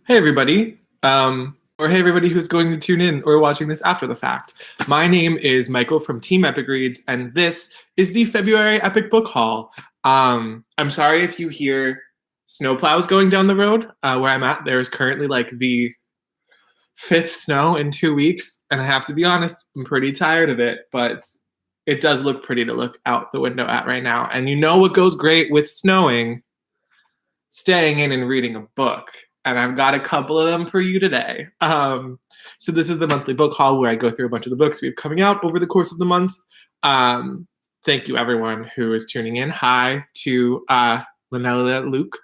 Hey everybody, or hey everybody who's going to tune in or watching this after the fact. My name is Michael from Team Epic Reads, and this is the February Epic Book Haul. I'm sorry if you hear snowplows going down the road where I'm at. There is currently like the fifth snow in 2 weeks, and I have to be honest, I'm pretty tired of it, but it does look pretty to look out the window at right now. And you know what goes great with snowing? Staying in and reading a book. And I've got a couple of them for you today. So this is the monthly book haul where I go through a bunch of the books we have coming out over the course of the month. Thank you everyone who is tuning in. Hi to Lynella Luke.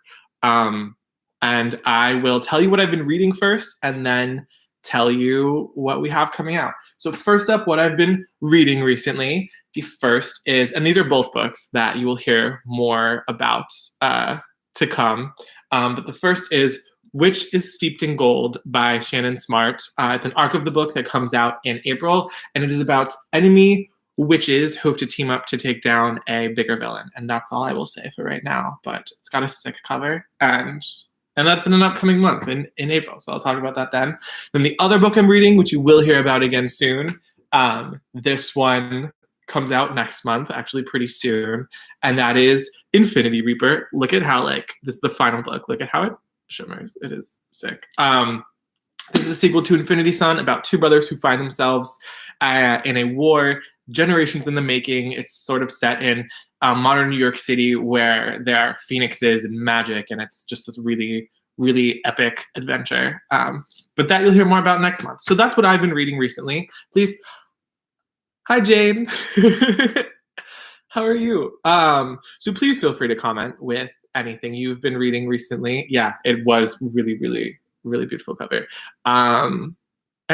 And I will tell you what I've been reading first and then tell you what we have coming out. So first up, what I've been reading recently. The first is, and these are both books that you will hear more about to come. But the first is Witch is Steeped in Gold by Shannon Smart. It's an arc of the book that comes out in April, and it is about enemy witches who have to team up to take down a bigger villain. And that's all I will say for right now, but it's got a sick cover, and that's in an upcoming month in April, so I'll talk about that then. Then the other book I'm reading, which you will hear about again soon, this one comes out next month, actually pretty soon, and that is Infinity Reaper. Look at how, like, this is the final book. Look at how it shimmers. It is sick. This is a sequel to Infinity Sun about two brothers who find themselves in a war generations in the making. It's sort of set in modern New York City where there are phoenixes and magic, and it's just this really, really epic adventure. But that you'll hear more about next month. So that's what I've been reading recently. Please. Hi, Jane. How are you? So please feel free to comment with anything you've been reading recently. Yeah, it was really, really, really beautiful cover. And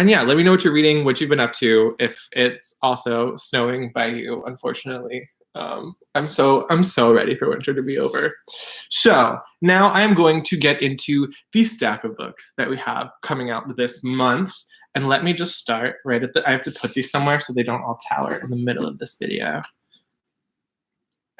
yeah, let me know what you're reading, what you've been up to, if it's also snowing by you, unfortunately. I'm so ready for winter to be over. So now I'm going to get into the stack of books that we have coming out this month. And let me just start right at I have to put these somewhere so they don't all tower in the middle of this video.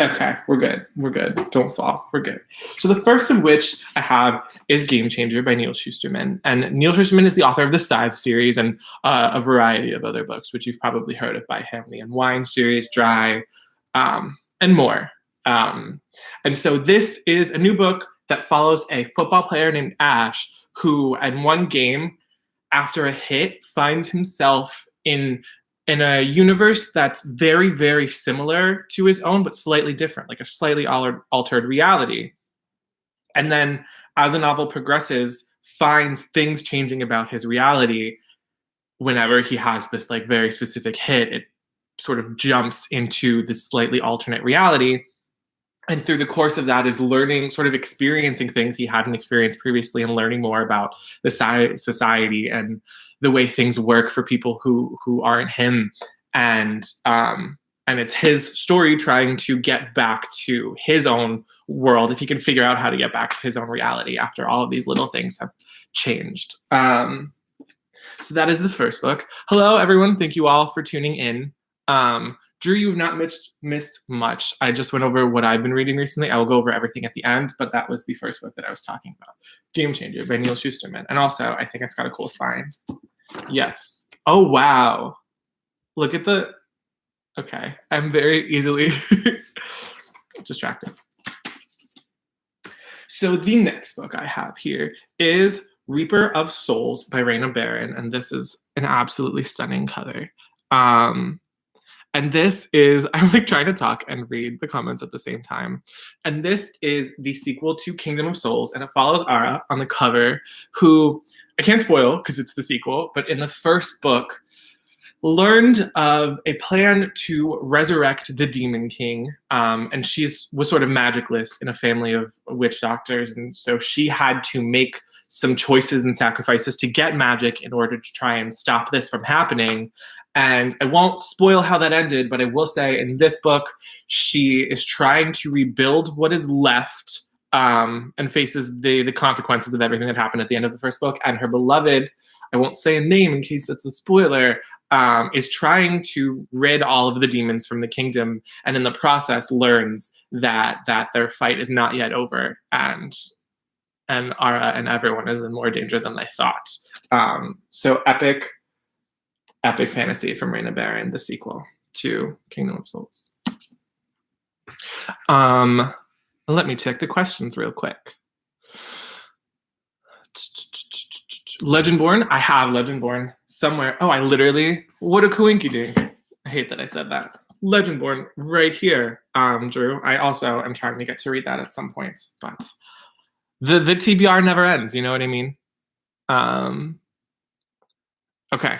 Okay, we're good. We're good. Don't fall. We're good. So the first of which I have is Game Changer by Neal Shusterman. And Neal Shusterman is the author of the Scythe series and a variety of other books, which you've probably heard of by him. The Unwind series, Dry, and more. And so this is a new book that follows a football player named Ash who, in one game, after a hit, finds himself in a universe that's very, very similar to his own, but slightly different, like a slightly altered reality. And then as the novel progresses, finds things changing about his reality. Whenever he has this like very specific hit, it sort of jumps into this slightly alternate reality. And through the course of that is learning, sort of experiencing things he hadn't experienced previously and learning more about the society and the way things work for people who aren't him. And it's his story trying to get back to his own world, if he can figure out how to get back to his own reality after all of these little things have changed. So that is the first book. Hello, everyone. Thank you all for tuning in. Drew, you've not missed much. I just went over what I've been reading recently. I will go over everything at the end, but that was the first book that I was talking about. Game Changer by Neal Shusterman. And also, I think it's got a cool spine. Yes. Oh, wow. Look at the... Okay. I'm very easily distracted. So the next book I have here is Reaper of Souls by Raina Barron, and this is an absolutely stunning cover. And this is, I'm like trying to talk and read the comments at the same time. And this is the sequel to Kingdom of Souls, and it follows Ara on the cover, who, I can't spoil because it's the sequel, but in the first book, learned of a plan to resurrect the Demon King. And was sort of magicless in a family of witch doctors. And so she had to make some choices and sacrifices to get magic in order to try and stop this from happening. And I won't spoil how that ended, but I will say in this book, she is trying to rebuild what is left and faces the consequences of everything that happened at the end of the first book. And her beloved, I won't say a name in case it's a spoiler, is trying to rid all of the demons from the kingdom, and in the process learns that their fight is not yet over. And Ara and everyone is in more danger than they thought. So epic fantasy from Raina Barron, the sequel to Kingdom of Souls. Let me check the questions real quick. Legendborn, I have Legendborn somewhere. Oh, I literally, what a coinky dink. I hate that I said that. Legendborn right here, Drew. I also am trying to get to read that at some point, but the TBR never ends, you know what I mean? Okay,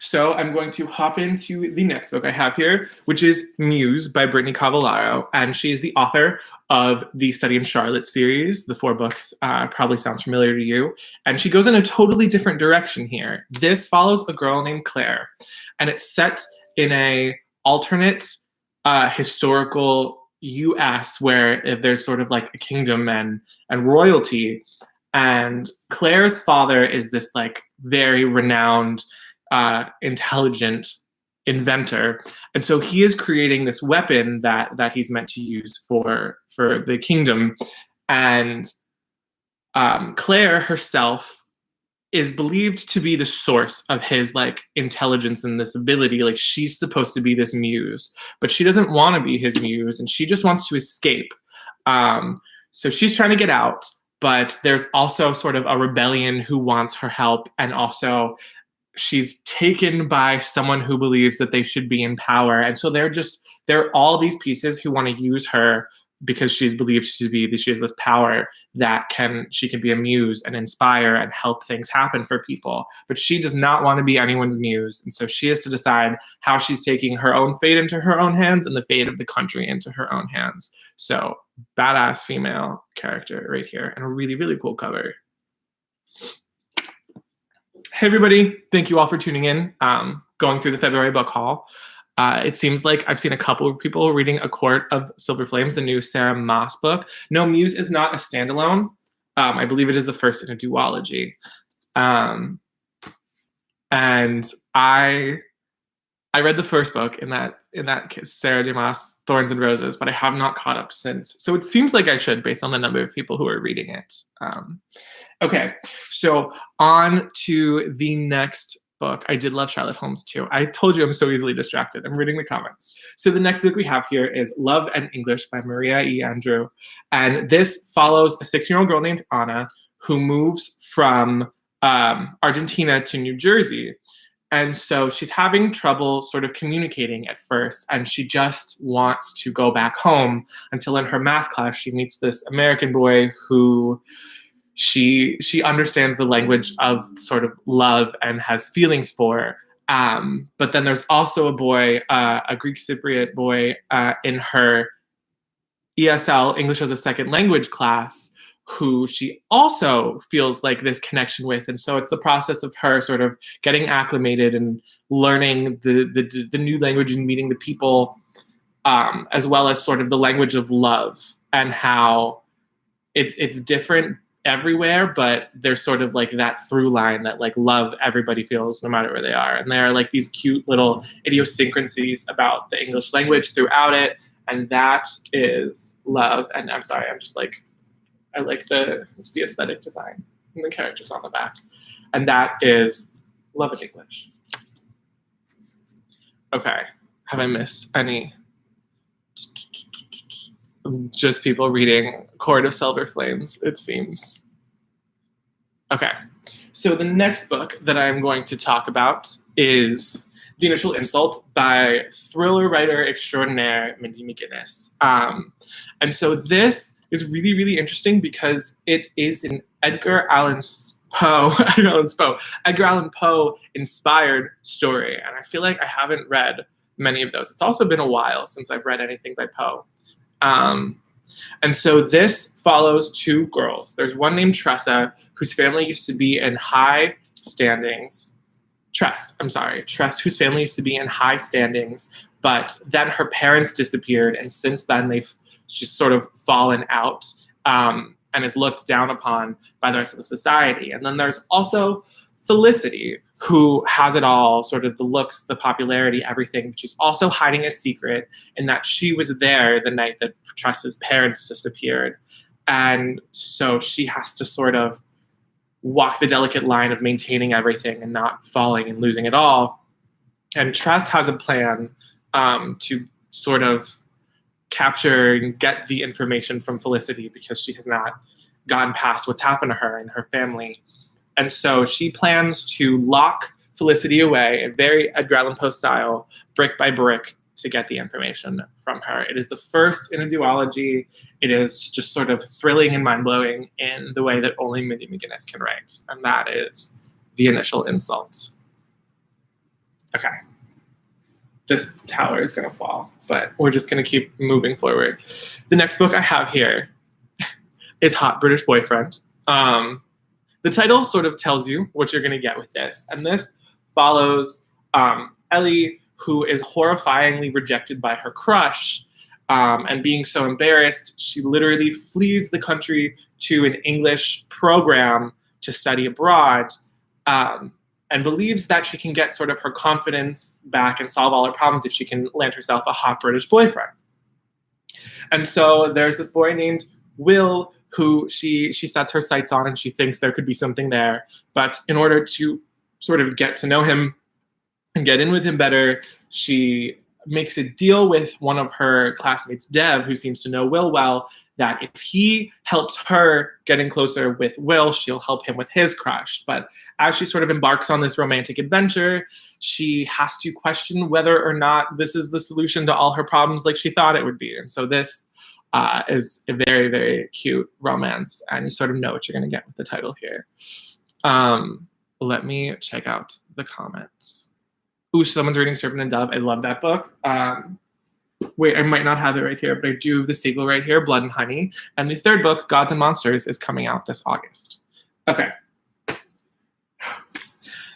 so I'm going to hop into the next book I have here, which is Muse by Brittany Cavallaro, and she's the author of the Study in Charlotte series. The 4 books probably sounds familiar to you, and she goes in a totally different direction here. This follows a girl named Claire, and it's set in a alternate historical U.S. where there's sort of like a kingdom and royalty, and Claire's father is this like very renowned, intelligent inventor, and so he is creating this weapon that he's meant to use for the kingdom, and Claire herself is believed to be the source of his like intelligence and this ability. Like she's supposed to be this muse, but she doesn't want to be his muse, and she just wants to escape. So she's trying to get out, but there's also sort of a rebellion who wants her help, and also she's taken by someone who believes that they should be in power. And so there are all these pieces who want to use her because she's believed she has this power that she can be a muse and inspire and help things happen for people. But she does not want to be anyone's muse. And so she has to decide how she's taking her own fate into her own hands and the fate of the country into her own hands. So badass female character right here, and a really, really cool cover. Hey everybody, thank you all for tuning in, going through the February book haul. It seems like I've seen a couple of people reading A Court of Silver Flames, the new Sarah Moss book. No, Muse is not a standalone. I believe it is the first in a duology. And I read the first book in that Sarah J. Maas, Thorns and Roses, but I have not caught up since. So it seems like I should, based on the number of people who are reading it. Okay, so on to the next book. I did love Charlotte Holmes too. I told you I'm so easily distracted. I'm reading the comments. So the next book we have here is Love and English by Maria E. Andrew. And this follows a 6-year-old girl named Anna who moves from Argentina to New Jersey. And so she's having trouble sort of communicating at first, and she just wants to go back home until in her math class she meets this American boy who she understands the language of sort of love and has feelings for. But then there's also a boy, a Greek Cypriot boy in her ESL, English as a Second Language class, who she also feels like this connection with. And so it's the process of her sort of getting acclimated and learning the new language and meeting the people, as well as sort of the language of love and how it's different everywhere, but there's sort of like that through line that like love everybody feels no matter where they are. And there are like these cute little idiosyncrasies about the English language throughout it. And that is love. And I'm sorry, I'm just like, I like the aesthetic design and the characters on the back. And that is Love and English. Okay, have I missed any? Just people reading Court of Silver Flames, it seems. Okay, so the next book that I'm going to talk about is The Initial Insult by thriller writer extraordinaire Mindy McGinnis. And so this is really, really interesting because it is an Edgar Allan Poe inspired story. And I feel like I haven't read many of those. It's also been a while since I've read anything by Poe. And so this follows 2 girls. There's one named Tressa, whose family used to be in high standings. Tress, whose family used to be in high standings, but then her parents disappeared, and since then she's sort of fallen out and is looked down upon by the rest of the society. And then there's also Felicity, who has it all, sort of the looks, the popularity, everything. She's also hiding a secret in that she was there the night that Tressa's parents disappeared. And so she has to sort of walk the delicate line of maintaining everything and not falling and losing it all. And Tress has a plan to sort of capture and get the information from Felicity because she has not gotten past what's happened to her and her family. And so she plans to lock Felicity away, very Edgar Allan Poe style, brick by brick, to get the information from her. It is the first in a duology. It is just sort of thrilling and mind-blowing in the way that only Mindy McGinnis can write. And that is The Initial Insult. Okay. This tower is going to fall, but we're just going to keep moving forward. The next book I have here is Hot British Boyfriend. The title sort of tells you what you're going to get with this. And this follows Ellie, who is horrifyingly rejected by her crush, and being so embarrassed, she literally flees the country to an English program to study abroad, and believes that she can get sort of her confidence back and solve all her problems if she can land herself a hot British boyfriend. And so there's this boy named Will who she sets her sights on, and she thinks there could be something there. But in order to sort of get to know him and get in with him better, she makes a deal with one of her classmates, Dev, who seems to know Will well, that if he helps her getting closer with Will, she'll help him with his crush. But as she sort of embarks on this romantic adventure, she has to question whether or not this is the solution to all her problems like she thought it would be. And so this is a very, very cute romance, and you sort of know what you're going to get with the title here. Let me check out the comments. Ooh, someone's reading Serpent and Dove. I love that book. Wait, I might not have it right here, but I do have the sequel right here, Blood and Honey. And the third book, Gods and Monsters, is coming out this August. Okay.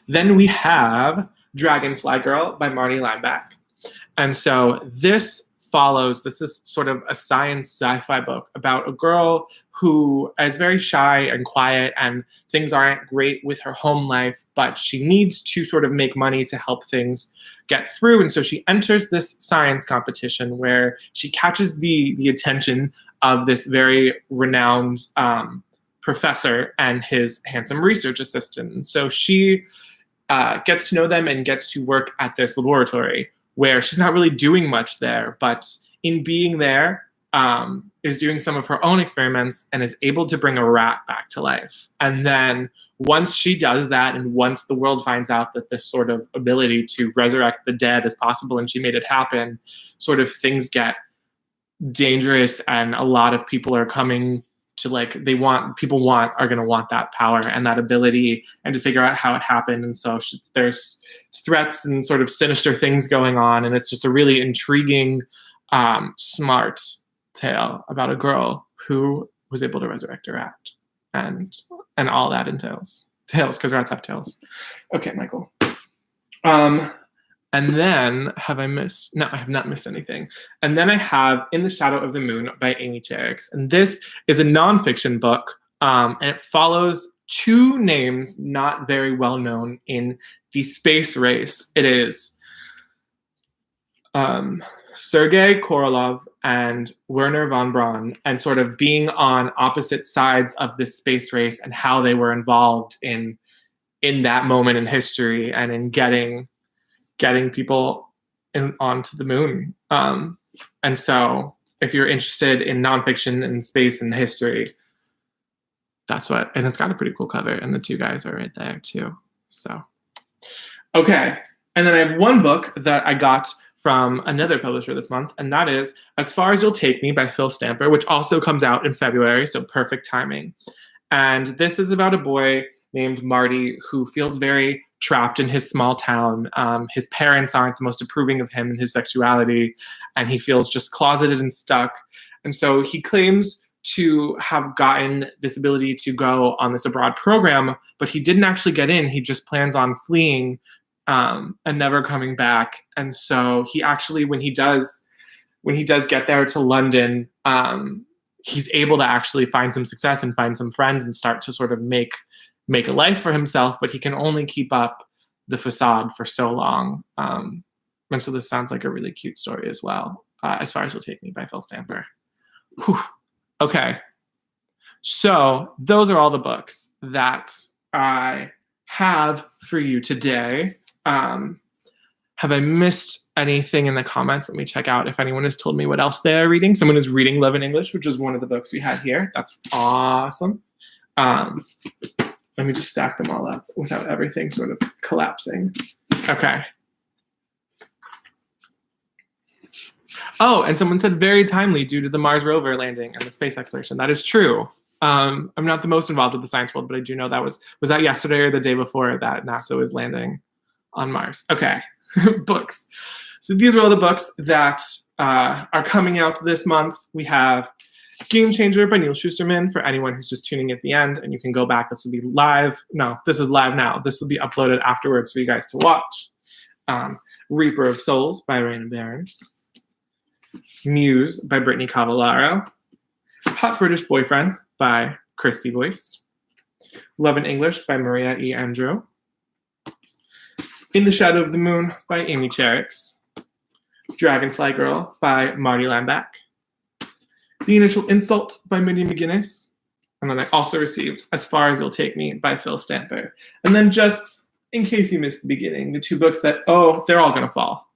Then we have Dragonfly Girl by Marty Lineback. And so this is sort of a science sci-fi book about a girl who is very shy and quiet, and things aren't great with her home life, but she needs to sort of make money to help things get through. And so she enters this science competition where she catches the attention of this very renowned professor and his handsome research assistant. And so she gets to know them and gets to work at this laboratory where she's not really doing much there, but in being there, is doing some of her own experiments and is able to bring a rat back to life. And then once she does that, and once the world finds out that this sort of ability to resurrect the dead is possible and she made it happen, sort of things get dangerous, and a lot of people are coming to are going to want that power and that ability, and to figure out how it happened. And so there's threats and sort of sinister things going on, and it's just a really intriguing, smart tale about a girl who was able to resurrect a rat, and all that entails. Tails, because rats have tails. Okay, Michael. And then have I missed? No, I have not missed anything. And then I have In the Shadow of the Moon by Amy Cherix. And this is a nonfiction book, and it follows two names not very well known in the space race. It is Sergei Korolev and Werner von Braun, and sort of being on opposite sides of this space race and how they were involved in that moment in history and in getting people onto the moon. And so if you're interested in nonfiction and space and history, and it's got a pretty cool cover, and the two guys are right there too. So, okay. And then I have one book that I got from another publisher this month, and that is As Far As You'll Take Me by Phil Stamper, which also comes out in February, so perfect timing. And this is about a boy named Marty who feels very trapped in his small town. His parents aren't the most approving of him and his sexuality, and he feels just closeted and stuck. And so he claims to have gotten this ability to go on this abroad program, but he didn't actually get in. He just plans on fleeing and never coming back. And so he actually, when he does get there to London, he's able to actually find some success and find some friends and start to sort of make a life for himself, but he can only keep up the facade for so long. And so this sounds like a really cute story as well. As Far As You'll Take Me by Phil Stamper. Whew. Okay. So those are all the books that I have for you today. Have I missed anything in the comments? Let me check out if anyone has told me what else they are reading. Someone is reading Love in English, which is one of the books we had here. That's awesome. Let me just stack them all up without everything sort of collapsing. Okay. Oh, and someone said very timely due to the Mars rover landing and the space exploration. That is true. I'm not the most involved with the science world, but I do know that was that yesterday or the day before that NASA was landing on Mars. Okay, books. So these are all the books that are coming out this month. We have Game Changer by Neil Shusterman for anyone who's just tuning in at the end, and you can go back. This will be live. No, this is live now. This will be uploaded afterwards for you guys to watch. Reaper of Souls by Raina Barron. Muse by Brittany Cavallaro. Hot British Boyfriend by Christy Boyce. Love in English by Maria E. Andrew. In the Shadow of the Moon by Amy Cherricks. Dragonfly Girl by Marty Lambeck. The Initial Insult by Mindy McGuinness. And then I also received As Far As You'll Take Me by Phil Stamper. And then just in case you missed the beginning, the two books that, oh, they're all going to fall.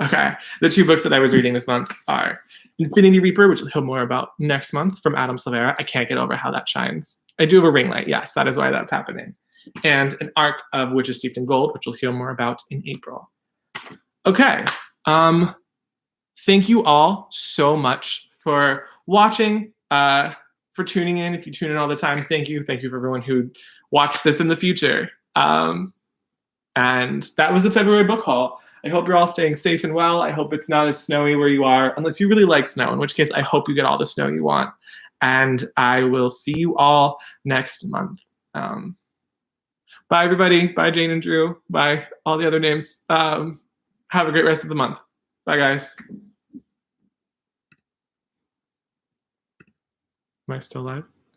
Okay, the two books that I was reading this month are Infinity Reaper, which we'll hear more about next month, from Adam Silvera. I can't get over how that shines. I do have a ring light, yes, that is why that's happening. And An Arc of Witches Steeped in Gold, which we'll hear more about in April. Okay, thank you all so much for watching, for tuning in. If you tune in all the time, thank you. Thank you for everyone who watched this in the future. And that was the February book haul. I hope you're all staying safe and well. I hope it's not as snowy where you are, unless you really like snow, in which case I hope you get all the snow you want. And I will see you all next month. Bye, everybody. Bye, Jane and Drew. Bye, all the other names. Have a great rest of the month. Bye, guys. Am I still live?